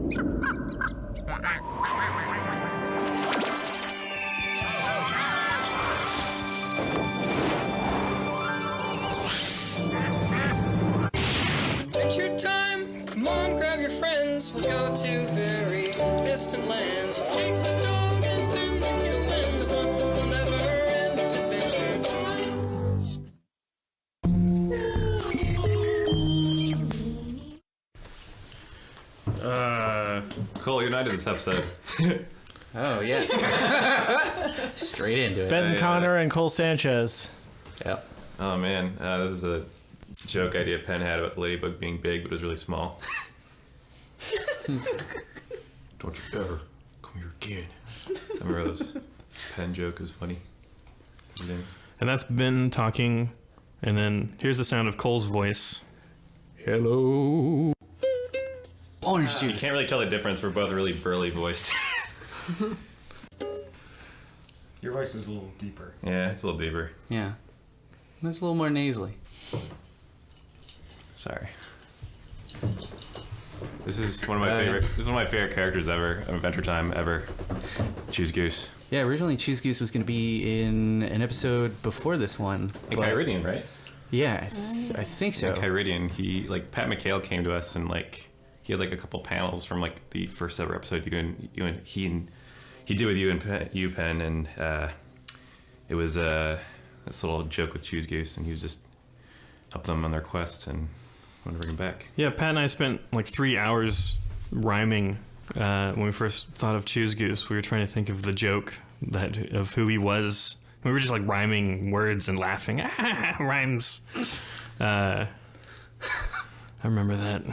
Adventure time! Come on, grab your friends. We'll go to very distant lands. We'll take the dog and then the human. The fun will never end. It's adventure time. Cole, you're not in this episode. Oh, yeah. Straight into it. Benton Connon and Cole Sanchez. Yep. Oh, man. This is a joke idea Penn had about the ladybug being big, but it was really small. Don't you ever come here again. I remember those. Penn joke was funny. And that's Ben talking, and then here's the sound of Cole's voice. Hello. Orange You juice. can't really tell the difference. We're both really burly voiced. Your voice is a little deeper. Yeah, it's a little deeper. Yeah. It's a little more nasally. Sorry. This is one of my favorite. This is one of my favorite characters ever. Of Adventure Time ever. Choose Goose. Yeah, originally Choose Goose was going to be in an episode before this one. And Kyridian, right? Yeah, I think so. And Kyridian, he Pat McHale came to us and he had a couple panels from the first ever episode he did with you Penn, and it was this little joke with Choose Goose, and he was just helped them on their quest and wanted to bring him back. Yeah, Pat and I spent 3 hours rhyming when we first thought of Choose Goose. We were trying to think of the joke of who he was. We were just rhyming words and laughing. Rhymes. I remember that.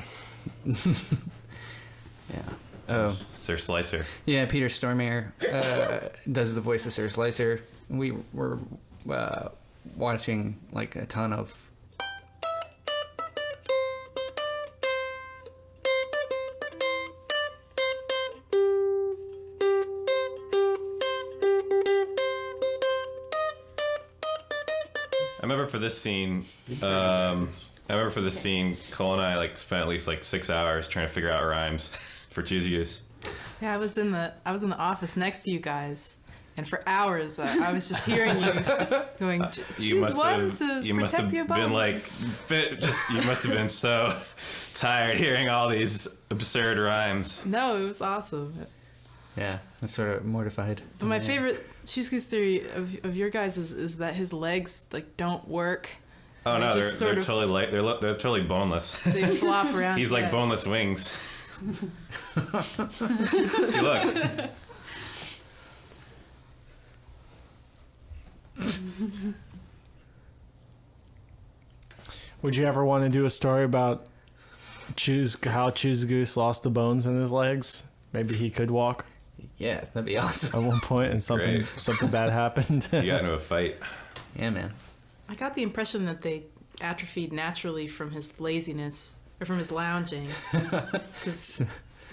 Yeah. Oh. Sir Slicer. Yeah, Peter Stormare does the voice of Sir Slicer. We were watching a ton of. I remember for this scene, Cole and I spent at least 6 hours trying to figure out rhymes for Choose Goose. Yeah, I was in the office next to you guys, and for hours I was just hearing you going, choose one to protect your body. You must have been so tired hearing all these absurd rhymes. No, it was awesome. Yeah, I'm sort of mortified. But my favorite Choose Goose theory of your guys is that his legs don't work. Oh no, they're totally they're totally boneless. They flop around. He's like boneless wings. See, look. Would you ever want to do a story about how Choose Goose lost the bones in his legs? Maybe he could walk. Yeah, that'd be awesome. At one point, and something bad happened. You got into a fight. Yeah, man. I got the impression that they atrophied naturally from his laziness or from his lounging, because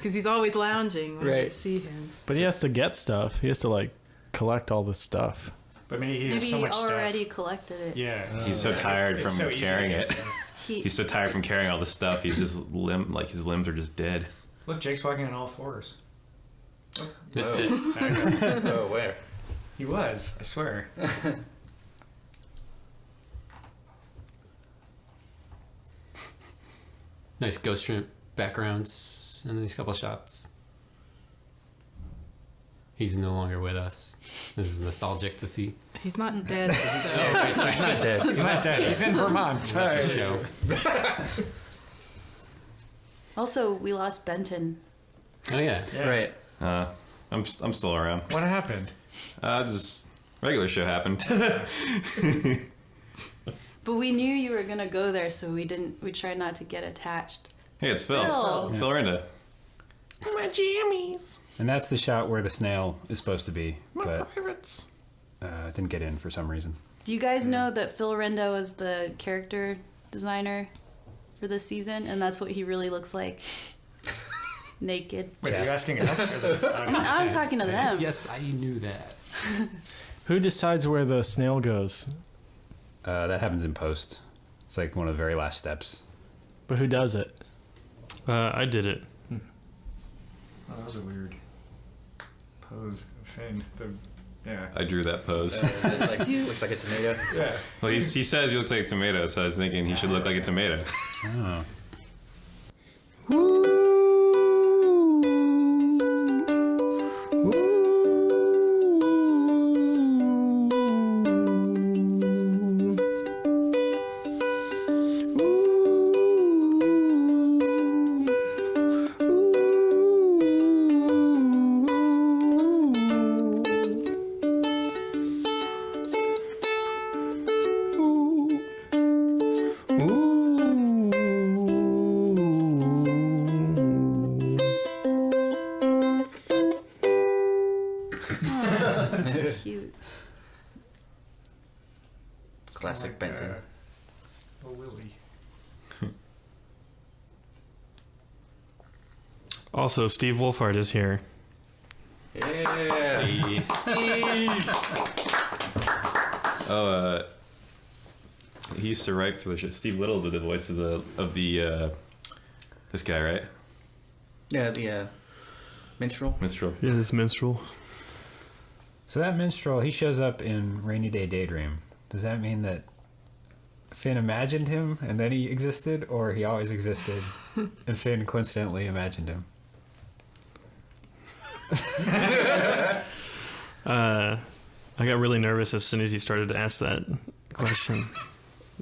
he's always lounging when you see him. But he has to get stuff. He has to collect all this stuff. But maybe he has so much stuff. already collected it. Yeah. He's so tired from carrying it. He's so tired from carrying all the stuff. He's just his limbs are just dead. Look, Jake's walking on all fours. Missed it. Oh, where? He was, I swear. Nice ghost shrimp backgrounds and these couple shots. He's no longer with us. This is nostalgic to see. He's not dead. He's not dead. He's not dead. He's in Vermont. Show. Also, we lost Benton. Oh yeah. Right. I'm still around. What happened? Just regular show happened. But we knew you were gonna go there, so we tried not to get attached. Hey, it's Phil. It's Phil Rinda. My jammies. And that's the shot where the snail is supposed to be, but pirates. Didn't get in for some reason. Do you guys know that Phil Rendo is the character designer for this season, and that's what he really looks like? Naked. Wait, are you asking us? Or the, I'm talking to them. Yes, I knew that. Who decides where the snail goes? That happens in post. It's one of the very last steps. But who does it? I did it. Oh, that was a weird pose. Finn. Yeah. I drew that pose. Looks like a tomato. Yeah. Well, he says he looks like a tomato, so I was thinking he should look like a tomato. Oh. Cute. Classic Like, Benton. Oh, Willie. Also, Steve Wolfhard is here. Yeah. He used to write for the show. Steve Little did the voice of the this guy, right? Yeah, the minstrel. Minstrel. Yeah, this minstrel. So that minstrel, he shows up in Rainy Day Daydream. Does that mean that Finn imagined him and then he existed, or he always existed and Finn coincidentally imagined him? I got really nervous as soon as you started to ask that question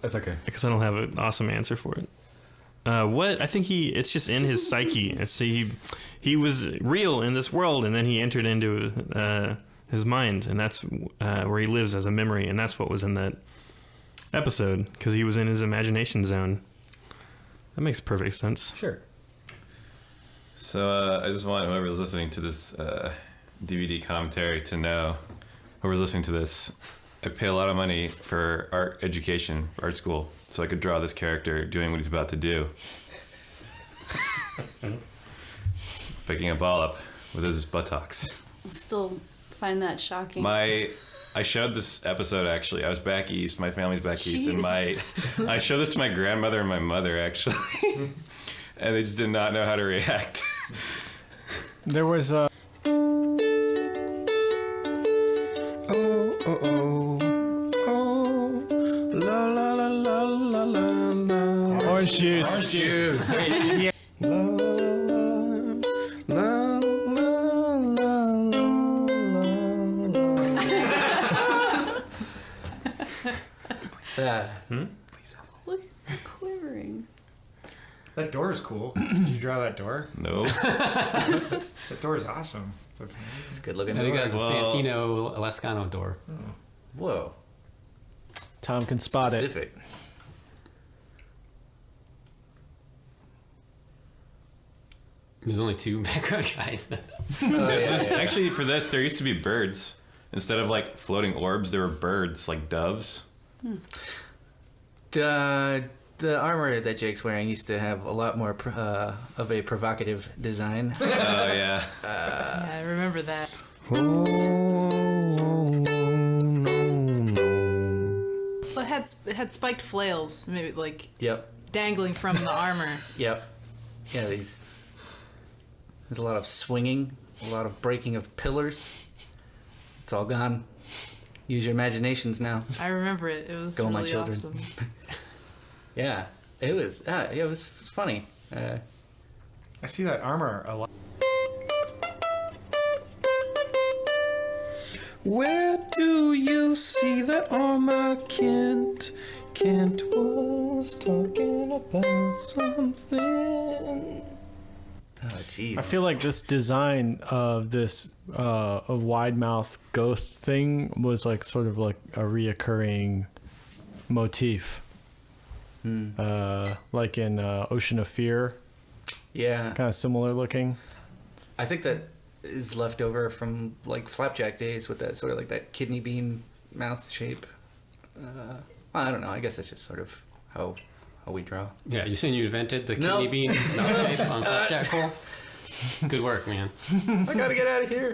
That's okay. because I don't have an awesome answer for it. What I think it's just in his psyche. It's he was real in this world, and then he entered into his mind, and that's where he lives as a memory, and that's what was in that episode because he was in his imagination zone. That makes perfect sense. Sure. So I just want whoever's listening to this DVD commentary to know, whoever's listening to this, I pay a lot of money for art education, art school, so I could draw this character doing what he's about to do. Picking a ball up with his buttocks. Still find that shocking. I showed this episode, actually. I was back east. My family's back east. And I showed this to my grandmother and my mother, actually. And they just did not know how to react. There was a. Orange juice. Orange juice. Yeah. Look, quivering. That door is cool. Did you draw that door? No. That door is awesome. It's good looking. I think that's a Well- Santino Lascano door. Whoa. Tom can spot it. Specific. There's only two background guys. Actually, for this, there used to be birds. Instead of like floating orbs, there were birds, like doves. The armor that Jake's wearing used to have a lot more of a provocative design. Oh, yeah. Yeah, I remember that. Well, it had spiked flails, maybe like Yep. dangling from the armor. Yep. Yeah, there's a lot of swinging, a lot of breaking of pillars. It's all gone. Use your imaginations now. I remember it. It was Go, my really children. awesome. Yeah, it was. It was funny. I see that armor a lot. Where do you see that armor, Kent? Kent was talking about something. Oh, jeez. I feel like this design of this a wide mouth ghost thing was like sort of like a reoccurring motif. Like in Ocean of Fear, Yeah, kind of similar looking. I think that is left over from like Flapjack days with that sort of like that kidney bean mouth shape. I don't know. I guess that's just sort of how we draw. Yeah, you saying you invented the No. kidney bean mouth shape on Flapjack Hole? Good work, man. I gotta get out of here.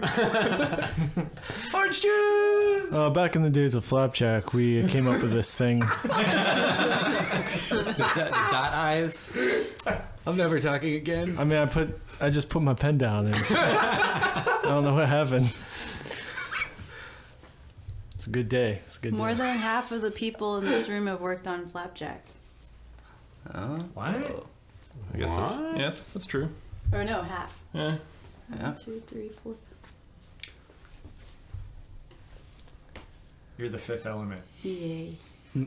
Orange juice. Back in the days of Flapjack, we came up with this thing. Dot eyes. I'm never talking again. I mean, I just put my pen down and I don't know what happened. It's a good day. It's a good More day. than half of the people in this room have worked on Flapjack. What? I guess that's true. Or no, half. Yeah. 1, 2, 3, 4. You're the fifth element. Yay. Well,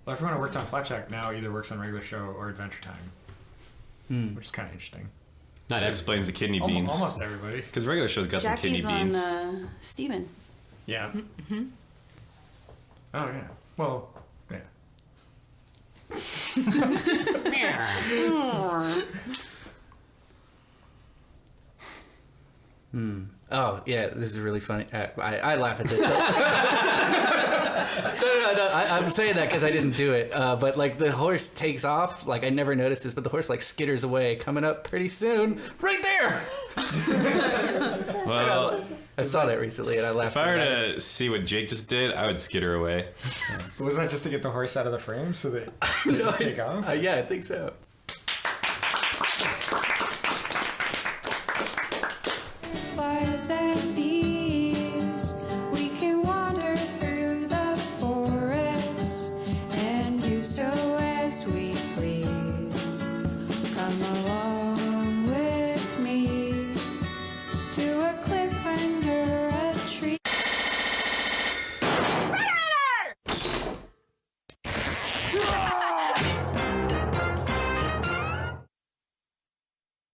everyone who worked on Flapjack now either works on regular show or Adventure Time, which is kind of interesting. Not That explains the kidney beans. Almost everybody. Because regular show's got some kidney Jackie's beans. on Steven. Yeah. Oh yeah. Well, yeah. Oh, yeah, this is really funny. I laugh at this. No, I'm saying that because I didn't do it. But, like, the horse takes off. Like, I never noticed this, but the horse, like, skitters away. Coming up pretty soon. Right there! Well, I saw that recently, and I laughed. if I were to see what Jake just did, I would skitter away. Was that just to get the horse out of the frame so that it could take off? Yeah, I think so. Fires and beams.